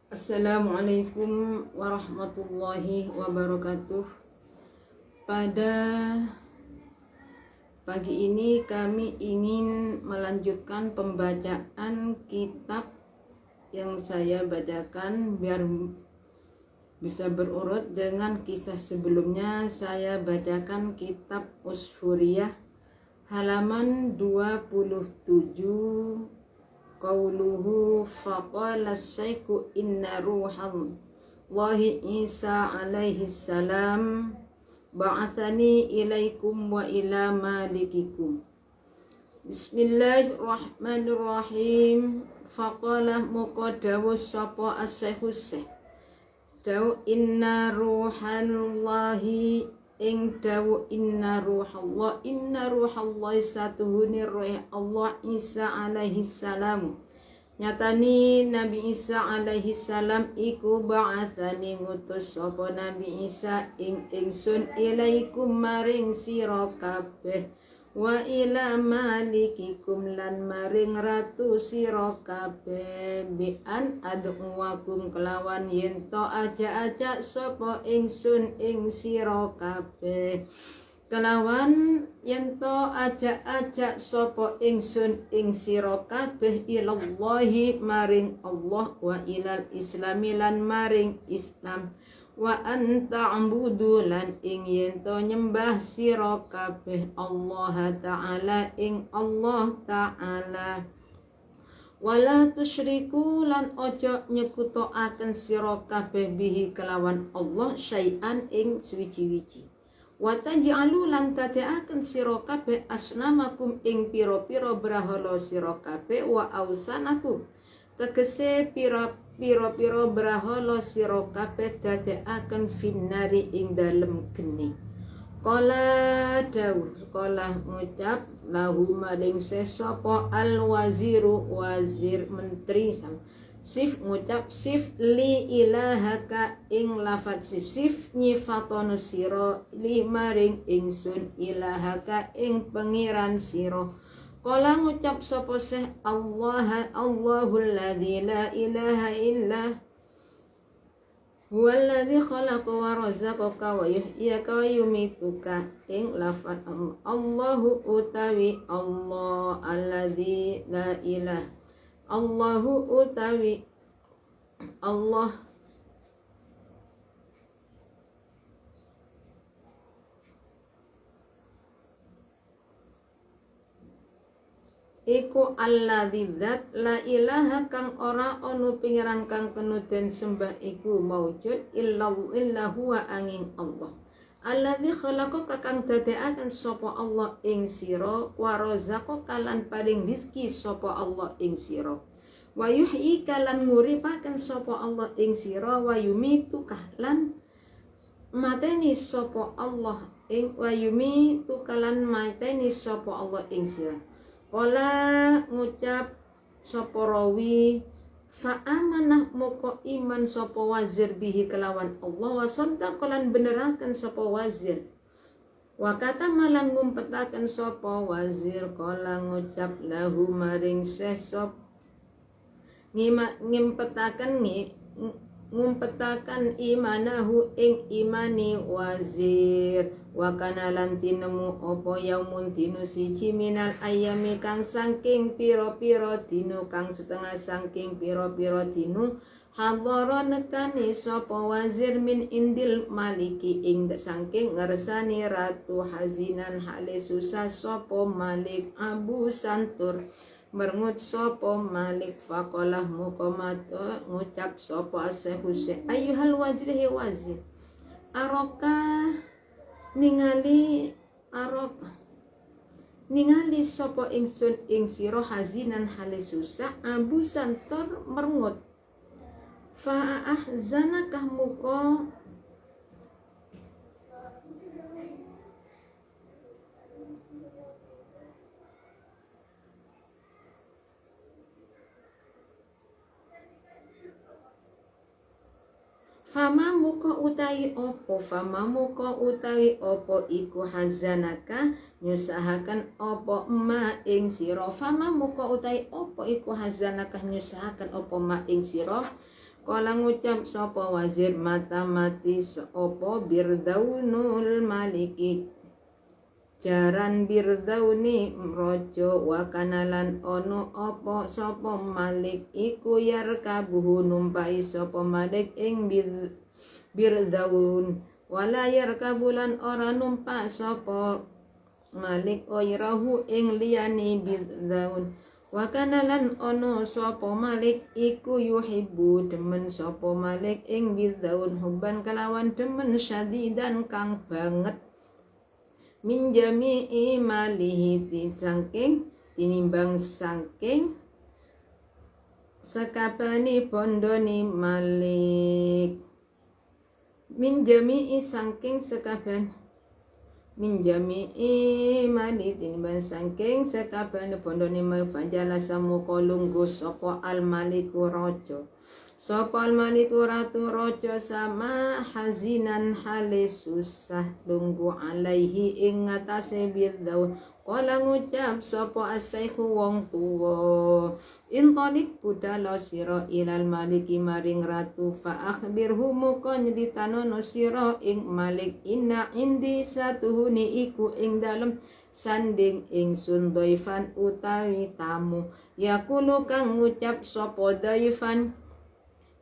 Assalamualaikum warahmatullahi wabarakatuh. Pada pagi ini kami ingin melanjutkan pembacaan kitab yang saya bacakan biar bisa berurut dengan kisah sebelumnya. Saya bacakan kitab Usfuriyah halaman 27. Qauluhu faqala syaiku inna ruhallahi Isa alaihi salam ba'athani ilaikum wa ila malikikum. Bismillahirrahmanirrahim. Faqala muqaddawu sapa as-syaihu dawu inna ruhallahi ing dawu inna ruhallahi satuhuni roh Allah Isa alaihi salam. Nyatani Nabi Isa alaihi salam iku ba'athani ngutus sapa Nabi Isa ing ingsun ilaikum maring sira kabeh wa ila malikikum lan maring ratu sira kabeh bi'an ad'uwakum kelawan yen to aja-aja sapa ingsun ing sira kabeh kelawan yen to aja-aja sapa ingsun ing sira kabeh ilallahi maring Allah wa ilal islami lan maring Islam wa anta ambudu lan ing yen to nyembah sira kabeh Allah Ta'ala ing Allah Ta'ala wala tusyriku lan ojo nyekutoaken sira kabeh bihi kelawan Allah syai'an ing suwiji-wiji wa taj'alu lan tateaken sira kabeh asnamakum ing pira-pira brahala sira kabeh wa ausanakum tegese pira-pira brahala sira kabeh dadeaken finnari ing dalem geni. Qala dawuh qala ngucap lahu maring sapa al waziru wazir menteri sam sif ngucap sif li ilahaka ing lafat sif nyifatono sira li maring ingsun ilahaka ing pengiran sira. Qala ngucap sapa seh Allahul ladzi la ilaha illa huwallazi khalaqa wa razaqaka wa yuhyika wa yumituka ing lafat Allahu utawi Allah alladzi la ilaha Allahu utawi Allah iku alladzi zat la ilaha kang ora ono pangeran kang kenuten sembah iku maujud illa huwa angin Allah alladzi khalaqa kang dadekaken sapa Allah ing sira wa razaqaka lan paring rezeki sapa Allah ing sira wa yuhyika lan nguripaken sapa Allah ing sira wa yumituka lan mateni sapa Allah ing wa yumituka lan mateni sapa Allah ing sira. Qala ngucap sapa rawi fa amanah moko iman sapa wazir bihi kelawan Allah wa saddaqa lan beneraken sapa wazir wa kata malan ngumpetaken sapa wazir. Qala ngucap lahu maring sesop ngumpetaken imanahu ing imani wazir wa kana lan tinemu apa yaumun dinu siji minal ayami kang saking pira-pira dinu kang setengah saking pira-pira dinu hadara nekani sapa wazir min indil maliki ing saking ngersani ratu hazinan hale susah sapa malik abu santur merengut sapa malik faqalah muqamata ngucap sapa asyahu ayyuhal wazir he wazir aroka ningali sapa ingsun ing sira hazinan hale susah abu santur merengut fa ahzanakah muka Fama muka utawi opo iku hazanaka nyusahaken opo ma ing sira. Fama muka utawi opo iku hazanaka nyusahaken opo ma ing sira. Kala ngucap sapa wazir mata mati sapa Birdaunul Maliki jaran Birdauni raja wa kanalan ono apa sapa Malik iku yarkabuhu numpai sapa Malik ing Birdaun wala yarkabulan ora numpak sapa Malik oirahu ing liyane Birdaun wa kanalan ono sapa Malik iku yuhibbu demen sapa Malik ing Birdaun hubban kelawan demen syadidan kang banget min jami'i malihi tinimbang saking sekabani bondoni Malik min jami'i saking sekaban min jami'i mali tinimbang saking sekabani bondoni Malik fajala samuka lungguh sapa al-maliku raja sapa al-maliku ratu raja sama hazinan hale susah lunggu alaihi ing ngatasé Birdaun kala ngucap sapa as-saikhu wong tuwa intalik budala sira ilal maliki maring ratu fa akhbirhu muka nyritanono sira ing Malik inna indi satuhuni iku ing dalem sanding ingsun dhaifan utawi tamu yakulu kang ngucap sapa dhaifan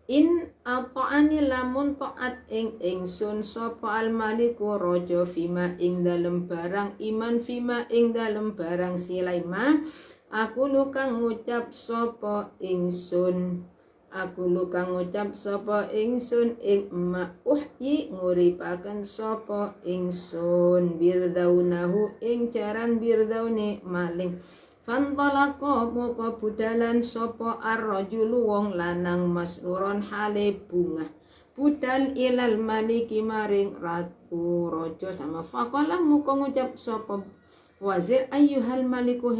in ata'ani lamun ta'at ing ingsun sapa al-maliku raja fima ing dalem barang iman fima ing dalem barang silaima aku lukang ngucap sapa ingsun ing ma uhyi nguripaken sapa ingsun Birdaunahu ing jaran Birdaune maling fantalaka moko budalan sapa ar-rajulu wong lanang masruron hale bunga budal ilal maliki maring ratu raja sama faqala moko ngucap sapa wazir ayyuhal maliku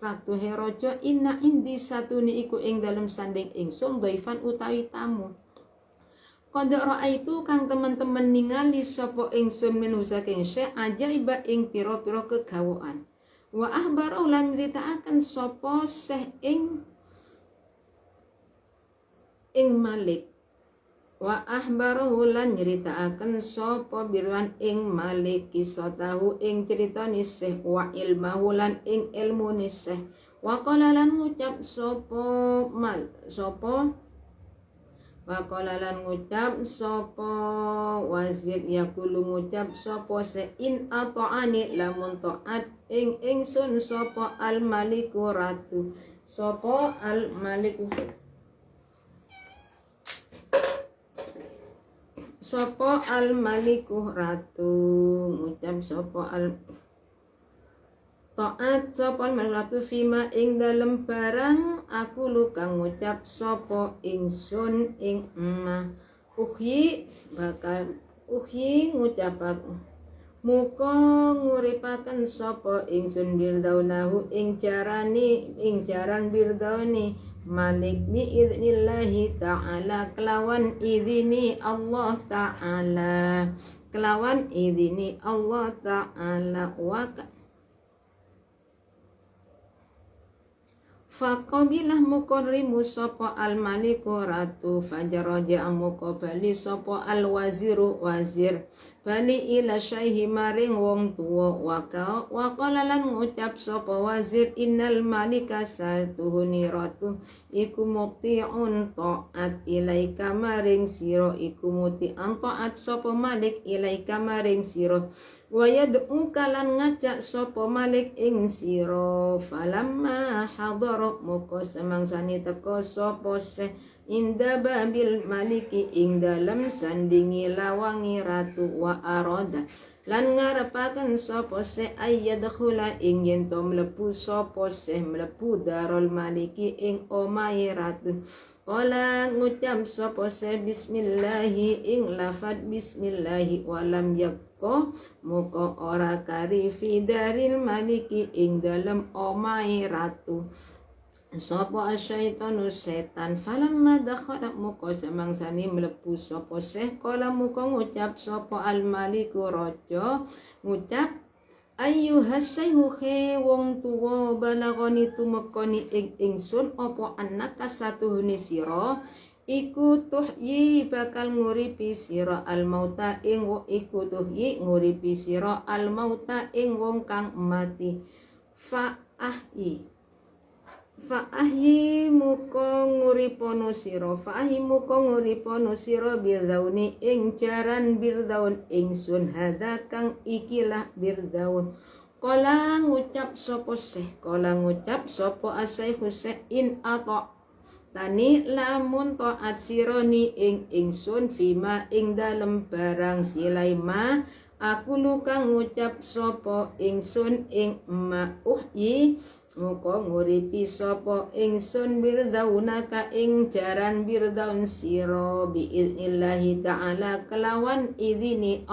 ratu raja inna indi satuni iku ing dalem sanding ingsun dhaifan utawi tamu qad raaitu kang teman-teman ningali sapa ingsun minu saking syekh ajaiba ing pira-pira kegawaan wa ahbaru lan nyritakaken sapa syekh ing Malik wa ahbaru lan nyritakaken sapa Birwan ing Malik kisatahu ing critane syekh wa ilmahu lan ing ilmune syekh wa qala lan ngucap sapa wazir yakulu ngucap sapa in ata'ani lamun ta'at ing ingsun sapa al-maliku ratu sapa al-maliku ratu ngucap sapa taat sapa al-ratu fima ing dalem barang aku lukang ngucap sapa ingsun ing uhyi ngucapaken muka nguripaken sapa ingsun Birdaunahu ing jaran Birdauni Malik bi idnillahi ta'ala kelawan idini Allah ta'ala wa faqabilah muqarrimu sapa al-maliku ratu fajaraja muka bali sapa al-waziru wazir bali ila syaihi maring wong tuwa wa qala lan ngucap sapa wazir innal malika satuhuni ratu iku muti'un ta'at ilaika maring sira iku muti'an ta'at sapa Malik ilaika maring sira wa yad'u kalan ngajak sapa Malik ing sira falamma hadara muka semangsane teka sapa syekh inda babil maliki ing dalem sandingi lawangi ratu wa arada lan ngarepaken sapa syekh ayyadkhula ing yen to mlebu sapa syekh mlebu darul maliki ing omahe ratu kala ngucap sapa syekh bismillahi ing lafad bismillahi walam yakko muka ora kari fi daril maliki ing dalem omahe ratu sapa asyaitanu setan falamma dakhala muka semangsane mlebu sapa syekh kala muka ngucap sapa al-maliku raja ngucap ayyuhas syekhu wong tuwa balagoni tumekoni ing ingsun apa anak kasatuhune sira iku tuhyi bakal nguripi sira al mauta ing iku tuhyi nguripi sira al mauta ing wong kang mati fa'ahyi muka nguripono sira birdauni ing jaran birdaun ingsun hada kang ikilah birdaun kala ngucap sapa asy-syekh in ato tani lamun taat sironi ing ingsun fima ing dalem barang silaima aku lukang ngucap sapa ingsun ing ma uhyi muka nguripi sapa ingsun birdaunaka ing jaran birdaun sira biidnillahi ta'ala kelawan idini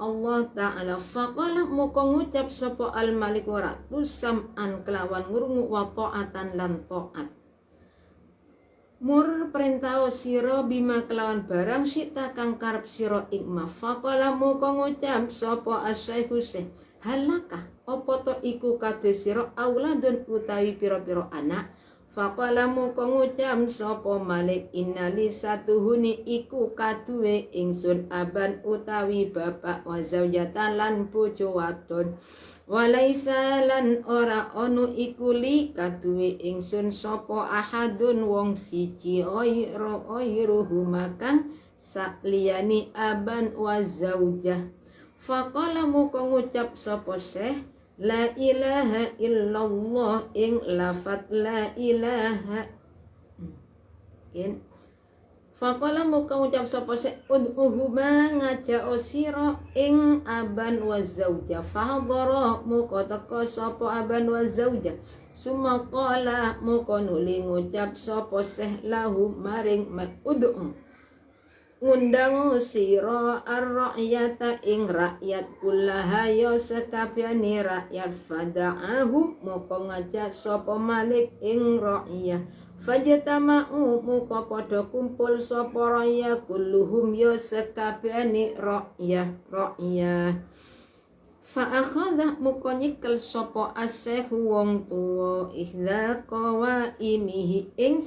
Allah ta'ala faqala muka ngucap sapa al malik ratu sam'an kelawan ngurungu wa ta'atan lan ta'at mur perintah sira bima kelawan barang sita kang karep sira ikma faqala muka ngucap sapa asy-syekh halaka apa to iku kadhe sira auladun utawi pira-pira anak faqala muka ngucap sapa malik innali satuhuni iku kaduwe ingsun aban utawi bapak wa zaujatan lan bojo wadon walaisa lan ora ono iku li kaduwe ingsun sapa ahadun wong siji ghairuhu makang sakliyani aban wa zaujah faqala muka ngucap sapa syekh la ilaha illallah ing lafat la ilaha faqala muka ngucap sapa syekh udhuhuma ngajak sira ing aban wa zauja fahdara muka teka sapa aban wa zauja summa qala muka nuli ngucap sapa syekh lahu maring ngundang sira ar-ra'yata ing rakyat kullaha ya sekabehane rakyat fada'ahu muka ngajak sapa malik ing ra'yah fajtama'u muka padha kumpul sapa raya kulluhum ya sekabehane ra'yah fa akhadha muka nyekel sapa asy-syekh wong tuwa ihda qawaimihi ing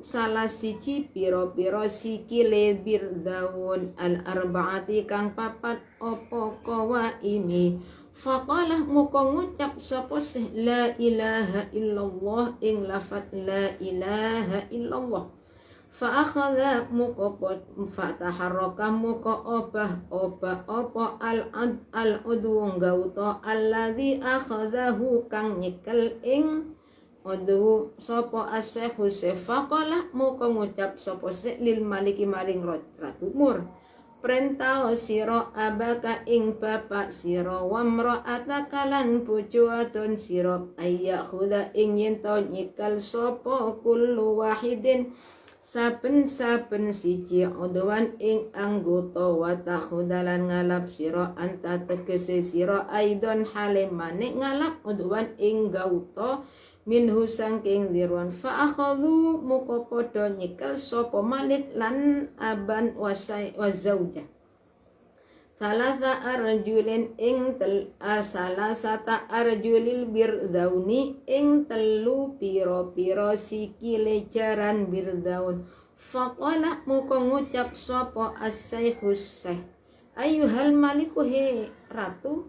salah siji pira-pira sikile birdaun al arbaati kang papat apa qawaimi faqalah muka ngucap sapa la ilaha illallah ing lafat la ilaha illallah fa akhadha muka fataharraka muka obah apa al udwu gauta alladzi akhadhahu kang nyekel ing udwu sapa asy-syekh faqalah muka ngucap sapa lil maliki maring ratu mur perintah sira abaka ing bapak sira wa mra'ataka lan bojo wadon sira ayyakhudha ing yen to nyekel sapa kullu wahidin saben-saben siji udwan ing anggota wa takhudalan ngalap sira anta tegese sira aidon hale manik ngalap udwan ing gauta minhu sangking dirwan fa akhadhu muka padha nyekel sapa malik lan aban wa zauja salasata arjulil birdauni ing telu pira-pira sikile jaran birdaun faqala muka ngucap sapa asy-syekh ayyuhal maliku he ratu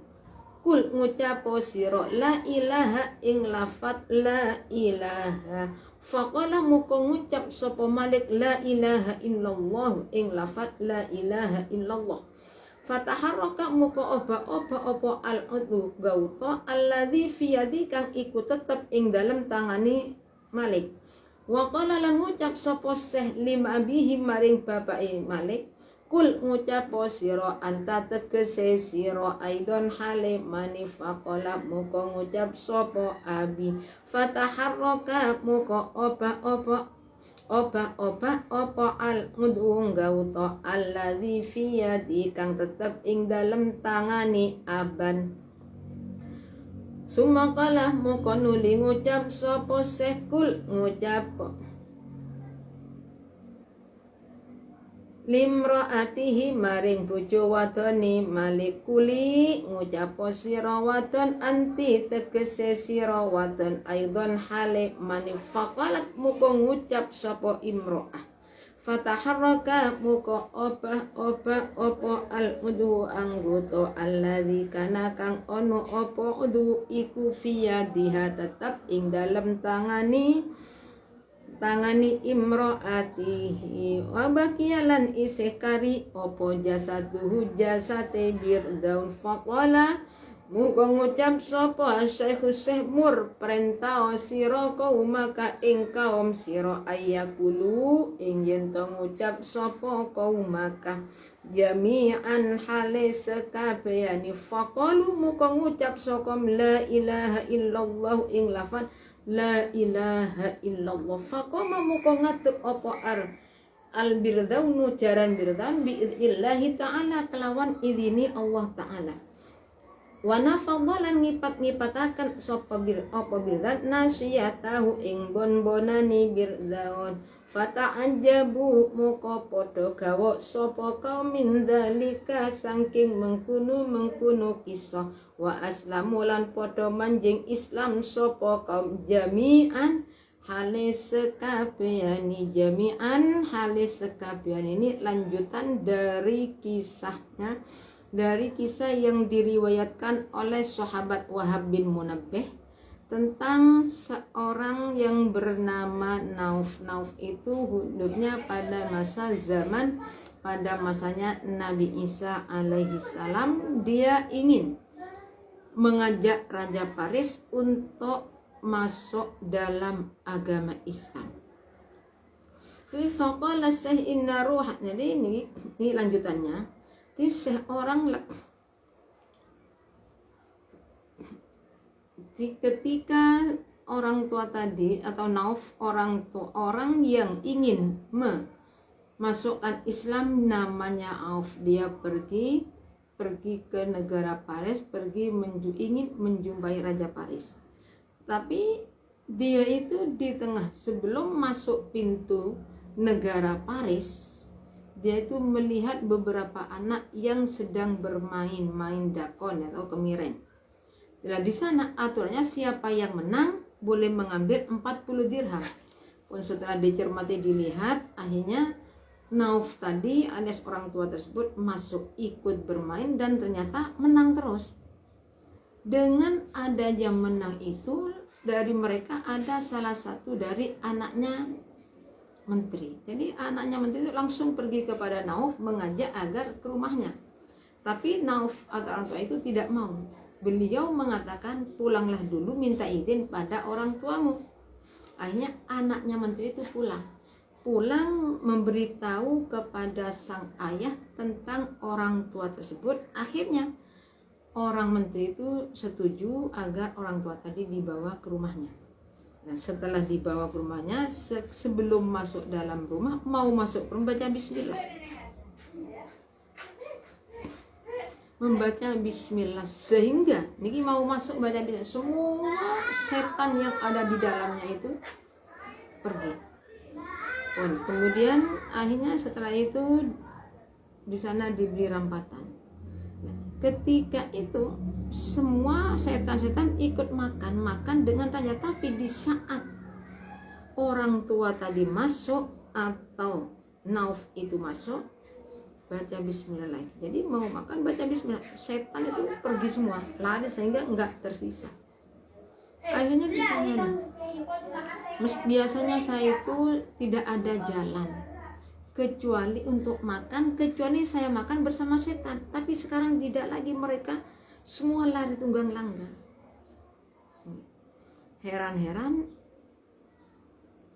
kul ngucap sira la ilaha ing lafat la ilaha faqala muka ngucap sapa malik la ilaha illallah ing lafat la ilaha illallah fataharraka muka oba al-udhu gauta alladzi fi yadi kang iku tetep ing dalem tangani malik wa qala lan ngucap sapa syekh lima bihi maring bapake malik kul ngucap sira anta tegese sira aidon hale mani faqala muka ngucap sapa abi fataharraka muka oba al ngudung gauta alladzi fi yadi kang tetep ing dalem tangani aban sumaqala muka nuli ngucap sapa sekul ngucap limraatihi maring bojo wadone malikuli ngucapo sira wadon anti tegese sira wadon aidon hale manifaqalat muka ngucap sapa imro'ah fataharraka muka obah opo al udu anggota alladzi kana kang ono opo udu iku fiyadiha tetap ing dalem tangani imro'atihi wa bakiyalan isih kari opo jasaduhu jasate birdaun faqala muga ngucap sapa Syekh Mur perintah sira kaumaka ing kaum sira ayakulu ing yen to ngucap sapa kaumaka jami'an hale sekabehane faqalu muga ngucap sapa la ilaha illallah ing lafaz la ilaha illallah faqama muka ngatur apa al birdaunu jaran birdaun biidnillahi ta'ala kelawan idini Allah ta'ala wa nafadhalan ngipat-ngipataken sapa birdan nasiyatahu ing bon-bonane birdaun fata'ajabu muka padha gawa sapa kaum min dalika saking mengkuno kisah wa aslamu lan padha manjing Islam sapa kaum jami'an hale sekabehane ini lanjutan dari kisahnya dari kisah yang diriwayatkan oleh sahabat Wahab bin Munabbih tentang seorang yang bernama Nauf. Nauf itu hidupnya pada masanya Nabi Isa alaihi salam. Dia ingin mengajak Raja Paris untuk masuk dalam agama Islam. Fi faqala inna ruh. Jadi ini lanjutannya. Di seorang ketika orang tua tadi atau Nauf orang yang ingin memasukkan Islam namanya Auf, dia pergi ke negara Paris, ingin menjumpai Raja Paris. Tapi dia itu di tengah sebelum masuk pintu negara Paris, dia itu melihat beberapa anak yang sedang main dakon atau kemiren. Nah, di sana aturannya siapa yang menang boleh mengambil 40 dirham. Pun setelah dicermati dilihat, akhirnya Nauf tadi alias orang tua tersebut masuk ikut bermain dan ternyata menang terus. Dengan adanya menang itu, dari mereka ada salah satu dari anaknya menteri. Jadi anaknya menteri itu langsung pergi kepada Nauf mengajak agar ke rumahnya. Tapi Nauf orang tua itu tidak mau. Beliau mengatakan pulanglah dulu, minta izin pada orang tuamu. Akhirnya anaknya menteri itu pulang memberitahu kepada sang ayah tentang orang tua tersebut. Akhirnya orang menteri itu setuju agar orang tua tadi dibawa ke rumahnya. Nah, setelah dibawa ke rumahnya, sebelum masuk dalam rumah, mau masuk membaca bismillah. Membaca bismillah sehingga niki mau masuk baca bismillah, semua setan yang ada di dalamnya itu pergi. Kemudian akhirnya setelah itu di sana diberi rampatan. Ketika itu semua setan-setan ikut makan dengan raja, tapi di saat orang tua tadi masuk atau Nauf itu masuk, baca bismillah lagi. Jadi mau makan baca bismillah, setan itu pergi semua, lari sehingga enggak tersisa. Akhirnya ditanya, biasanya saya itu tidak ada jalan kecuali untuk makan, kecuali saya makan bersama setan. Tapi sekarang tidak lagi, mereka semua lari tunggang langgang. Heran-heran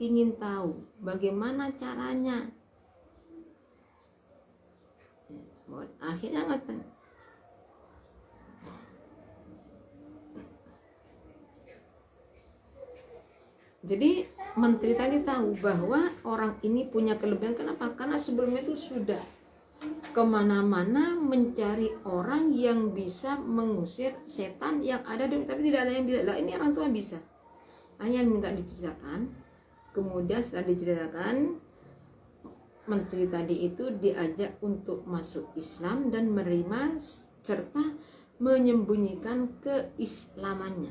ingin tahu bagaimana caranya. Akhirnya ngatain, jadi menteri tadi tahu bahwa orang ini punya kelebihan. Kenapa? Karena sebelumnya itu sudah kemana-mana mencari orang yang bisa mengusir setan yang ada, tapi tidak ada yang bisa. Lah ini orang tua bisa. Hanya minta diceritakan. Kemudian setelah diceritakan, menteri tadi itu diajak untuk masuk Islam dan menerima serta menyembunyikan keislamannya.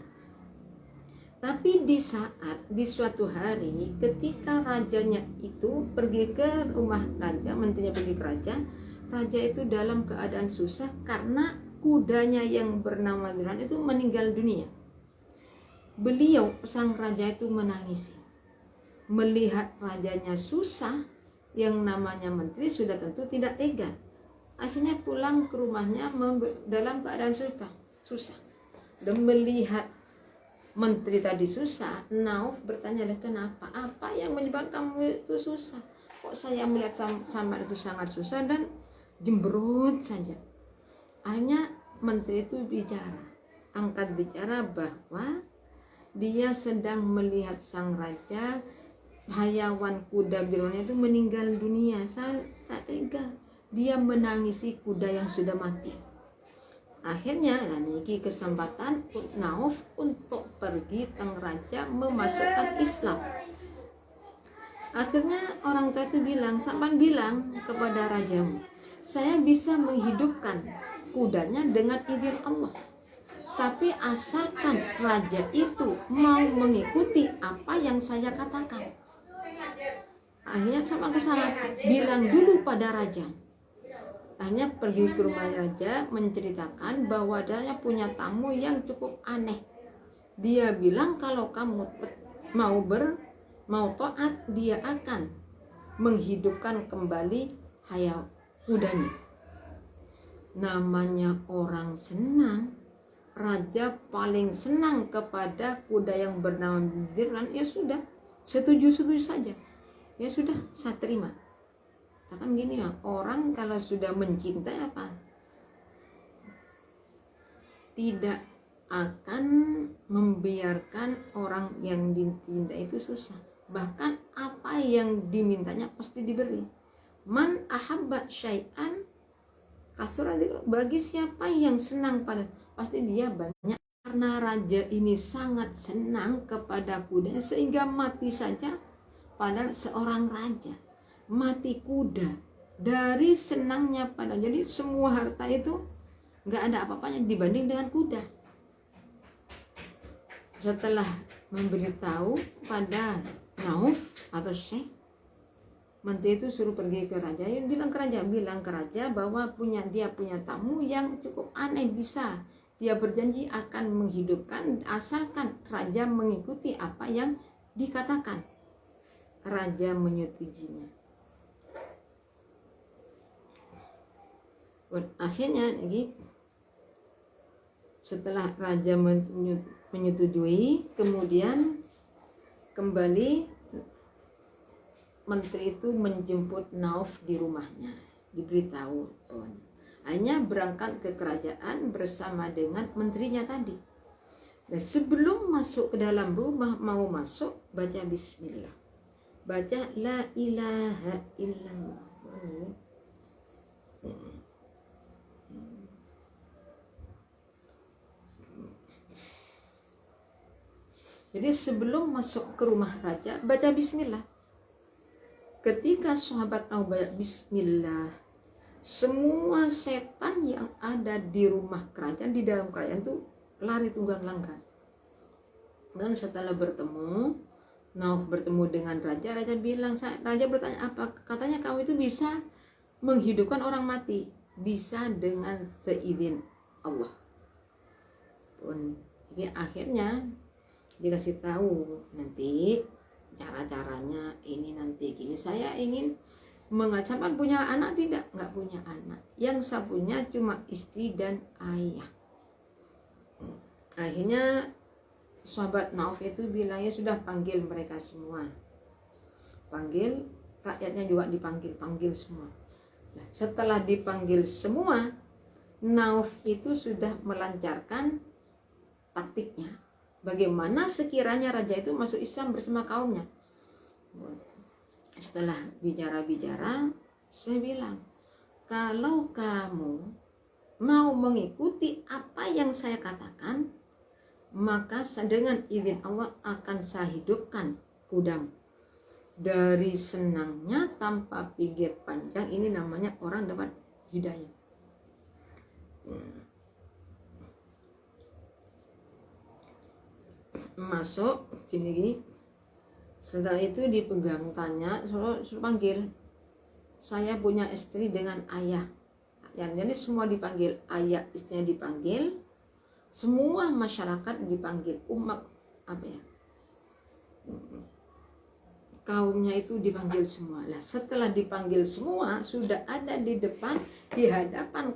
Tapi di suatu hari ketika rajanya itu pergi ke rumah raja, menterinya pergi ke raja itu dalam keadaan susah karena kudanya yang bernama Dhirwan itu meninggal dunia. Beliau, sang raja itu menangisi. Melihat rajanya susah, yang namanya menteri sudah tentu tidak tega. Akhirnya pulang ke rumahnya dalam keadaan susah. Dan melihat menteri tadi susah, Nauf bertanya, kenapa? Apa yang menyebabkan kamu itu susah? Kok saya melihat samar itu sangat susah dan jembrut saja. Akhirnya menteri itu angkat bicara bahwa dia sedang melihat sang raja, hayawan kuda birunya itu meninggal dunia. Saya tak tega. Dia menangisi kuda yang sudah mati. Akhirnya niki kesempatan Nauf untuk pergi teng raja memasukkan Islam. Akhirnya orang tua itu sampan bilang kepada rajamu, saya bisa menghidupkan kudanya dengan izin Allah. Tapi asalkan raja itu mau mengikuti apa yang saya katakan. Akhirnya sama kesalahan bilang dulu pada raja. Akhirnya pergi ke rumah raja menceritakan bahwa dia punya tamu yang cukup aneh. Dia bilang kalau kamu mau taat, dia akan menghidupkan kembali kudanya. Namanya orang senang, raja paling senang kepada kuda yang bernama Dhirwan, ya sudah, setuju saja. Ya sudah, saya terima. Kan gini ya, orang kalau sudah mencintai apa? Tidak akan membiarkan orang yang dicintai itu susah. Bahkan apa yang dimintanya pasti diberi. Man ahabba syai'an kasura, bagi siapa yang senang pada, pasti dia banyak. Karena raja ini sangat senang kepada kudanya sehingga mati saja. Padahal seorang raja mati kuda dari senangnya pada, jadi semua harta itu nggak ada apa-apanya dibanding dengan kuda. Setelah memberitahu pada Nauf atau Syekh, menteri itu suruh pergi ke raja, bilang ke raja bahwa dia punya tamu yang cukup aneh, bisa dia berjanji akan menghidupkan asalkan raja mengikuti apa yang dikatakan. Raja menyetujuinya. Akhirnya setelah raja menyetujui, kemudian kembali menteri itu menjemput Nauf di rumahnya, diberitahu. Hanya berangkat ke kerajaan bersama dengan menterinya tadi. Dan sebelum masuk ke dalam rumah, mau masuk, baca bismillah, baca la ilaha illallah. Jadi sebelum masuk ke rumah raja, baca bismillah. Ketika sahabat mau baca bismillah, semua setan yang ada di rumah kerajaan, di dalam kerajaan itu lari tunggang langgang. Dan setelah Nauf bertemu dengan raja bilang, raja bertanya, apa? Katanya kamu itu bisa menghidupkan orang mati. Bisa dengan seizin Allah. Jadi akhirnya dikasih tahu nanti cara-caranya ini nanti gini. Saya ingin mengatakan punya anak, nggak punya anak. Yang saya punya cuma istri dan ayah. Akhirnya sahabat Nauf itu bilang, ya sudah, panggil mereka semua. Panggil rakyatnya juga panggil semua. Nah, setelah dipanggil semua, Nauf itu sudah melancarkan taktiknya. Bagaimana sekiranya raja itu masuk Islam bersama kaumnya. Setelah bicara-bicara, saya bilang, kalau kamu mau mengikuti apa yang saya katakan, maka dengan izin Allah akan saya hidupkan kudamu. dari senangnya tanpa pikir panjang, ini namanya orang dapat hidayah. Masuk gini, setelah itu dipegang, tanya, suruh panggil, saya punya istri dengan ayah. Jadi semua dipanggil, ayah istrinya dipanggil, semua masyarakat dipanggil, umat kaumnya itu dipanggil semua. Nah, setelah dipanggil semua, sudah ada di depan, di hadapan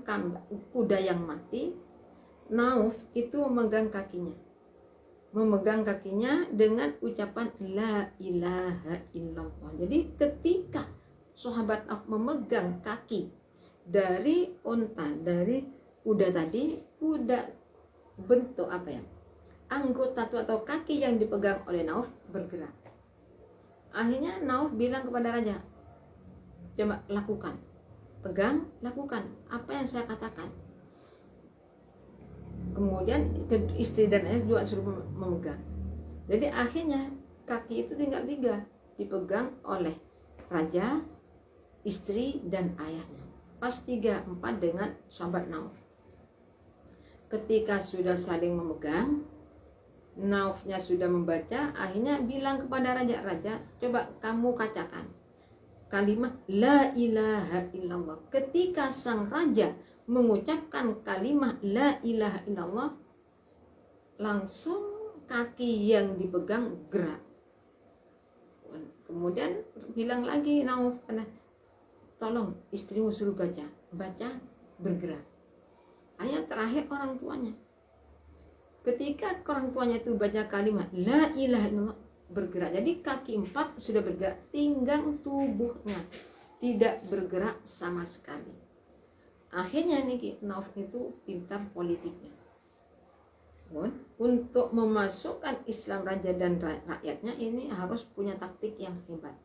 kuda yang mati. Nauf itu memegang kakinya dengan ucapan la ilaha illallah. Jadi ketika sahabat Auf memegang kaki dari unta, dari kuda tadi, kuda bentuk anggota atau kaki yang dipegang oleh Nauf bergerak. Akhirnya Nauf bilang kepada raja, coba lakukan, pegang, lakukan apa yang saya katakan. Kemudian istri dan ayah juga suruh memegang. Jadi akhirnya kaki itu tinggal 3 dipegang oleh raja, istri dan ayahnya. Pas 3, 4 dengan sahabat Nauf. Ketika sudah saling memegang, Naufnya sudah membaca, akhirnya bilang kepada raja, coba kamu katakan kalimat la ilaha illallah. Ketika sang raja mengucapkan kalimat la ilaha illallah, langsung kaki yang dipegang gerak. Kemudian bilang lagi Nauf, tolong istrimu suruh baca, bergerak. Ayat terakhir orang tuanya. Ketika orang tuanya itu baca kalimat la ilaha illallah, bergerak. Jadi kaki 4 sudah bergerak, tinggal tubuhnya tidak bergerak sama sekali. Akhirnya nih Nauf itu pintar politiknya. Untuk memasukkan Islam raja dan rakyatnya ini harus punya taktik yang hebat.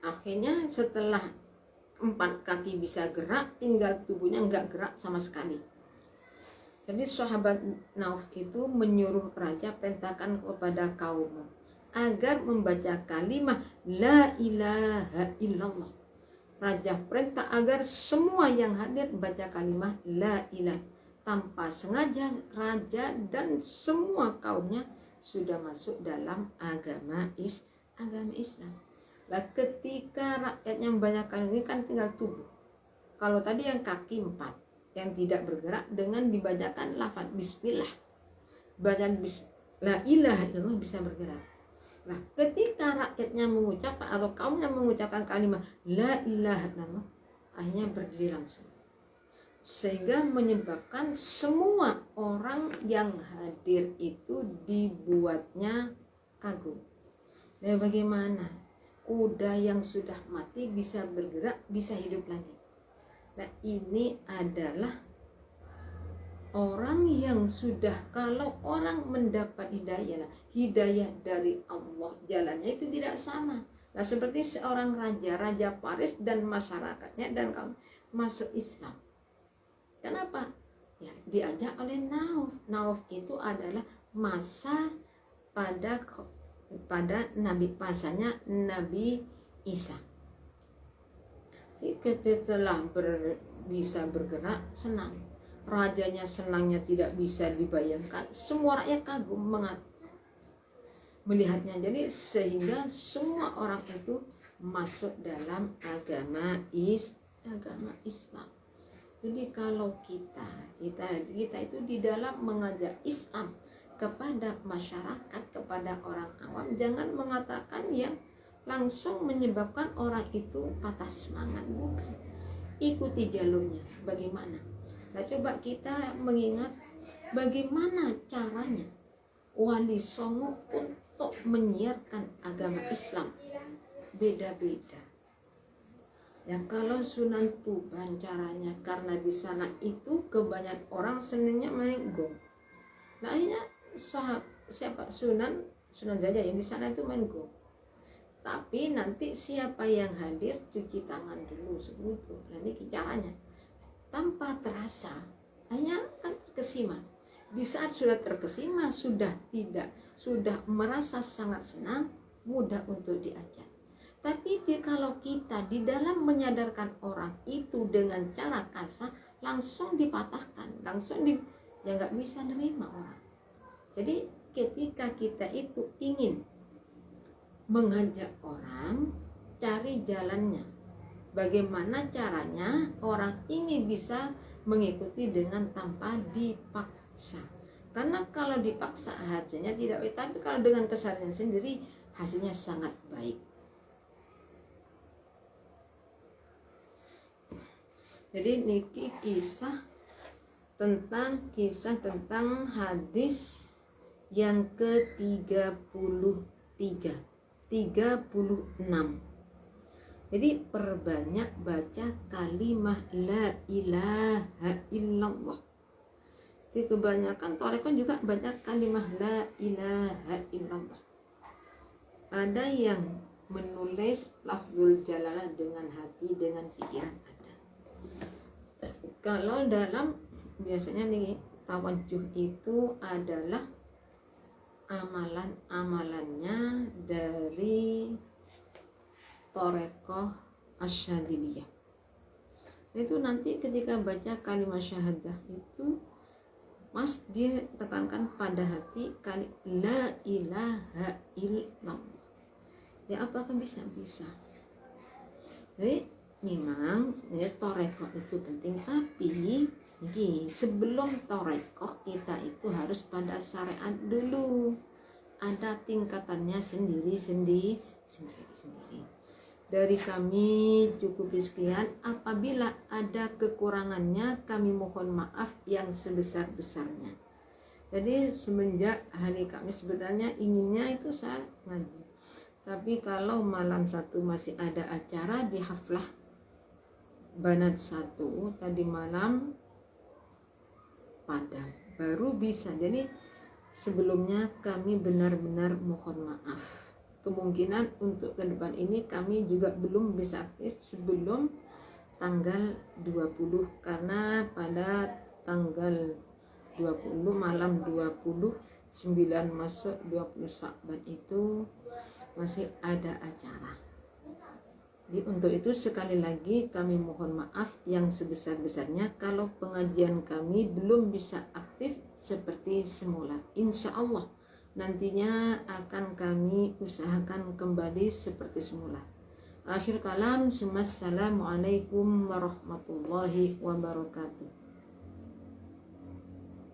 Akhirnya setelah 4 kaki bisa gerak, tinggal tubuhnya nggak gerak sama sekali. Jadi sahabat Nauf itu menyuruh raja, perintahkan kepada kaum agar membaca kalimat la ilaha illallah. Raja perintah agar semua yang hadir baca kalimat la ilaha. Tanpa sengaja raja dan semua kaumnya sudah masuk dalam agama Islam. Nah, ketika rakyatnya membacakan ini kan tinggal tubuh. Kalau tadi yang kaki 4 yang tidak bergerak, dengan dibacakan lafaz bismillah, bacaan la ilaha illallah bisa bergerak. Nah, ketika rakyatnya mengucapkan atau kaumnya mengucapkan kalimat la ilaha illallah, akhirnya berdiri langsung, sehingga menyebabkan semua orang yang hadir itu dibuatnya kagum. Dan bagaimana kuda yang sudah mati bisa bergerak, bisa hidup lagi. Nah, ini adalah orang yang sudah, kalau orang mendapat hidayah dari Allah, jalannya itu tidak sama. Nah, seperti seorang raja Paris dan masyarakatnya dan kaum masuk Islam. Kenapa? Ya, diajak oleh Nauf. Nauf itu adalah masa pada masanya Nabi Isa. Setelah bisa bergerak, senang. Rajanya senangnya tidak bisa dibayangkan. Semua rakyat kagum melihatnya. Jadi sehingga semua orang itu masuk dalam agama Islam. Jadi kalau kita itu di dalam mengajak Islam kepada masyarakat, kepada orang awam, jangan mengatakan yang langsung menyebabkan orang itu patah semangat, bukan. Ikuti jalurnya. Bagaimana? Nah, coba kita mengingat bagaimana caranya Wali Songo untuk menyiarkan agama Islam. Beda-beda. Ya, kalau Sunan Tuban caranya, karena di sana itu kebanyakan orang senangnya main gong. Nah, akhirnya Sunan Jaya yang di sana itu main gong. Tapi nanti siapa yang hadir cuci tangan dulu sebelum. Nah, ini caranya. Tanpa terasa, hanya kan terkesima. Di saat sudah terkesima, sudah merasa sangat senang, mudah untuk diajak. Tapi kalau kita di dalam menyadarkan orang itu dengan cara kasar, langsung dipatahkan, ya nggak bisa nerima orang. Jadi ketika kita itu ingin mengajak orang, cari jalannya. Bagaimana caranya orang ini bisa mengikuti dengan tanpa dipaksa. Karena kalau dipaksa hasilnya tidak baik, tapi kalau dengan kesadaran sendiri hasilnya sangat baik. Jadi niki kisah tentang hadis yang ke-36. Jadi perbanyak baca kalimah la ilaha illallah. Jadi kebanyakan torekon juga banyak kalimah la ilaha illallah. Ada yang menulis lafzul jalalah dengan hati, dengan pikiran ada. Kalau dalam biasanya nih tawajuh itu adalah amalan-amalannya dari Torekoh Asyadiliyah. Itu nanti ketika baca kalimat syahadah itu mas dia tekankan pada hati kali la ilaha illallah. Ya apakah bisa? Jadi memang ya, torekoh itu penting, tapi sebelum torekoh kita itu harus pada syariat dulu. Ada tingkatannya sendiri-sendiri. Dari kami cukup sekian. Apabila ada kekurangannya kami mohon maaf yang sebesar-besarnya. Jadi semenjak hari kami sebenarnya inginnya itu saya ngaji. Tapi kalau malam 1 masih ada acara di haflah Banat 1 tadi malam padam baru bisa. Jadi sebelumnya kami benar-benar mohon maaf. Kemungkinan untuk ke depan ini kami juga belum bisa aktif sebelum tanggal 20, karena pada tanggal 20 malam 29 masuk 20 Sya'ban itu masih ada acara. Jadi untuk itu sekali lagi kami mohon maaf yang sebesar-besarnya kalau pengajian kami belum bisa aktif seperti semula. Insya Allah nantinya akan kami usahakan kembali seperti semula. Akhir kalam, assalamualaikum warahmatullahi wabarakatuh.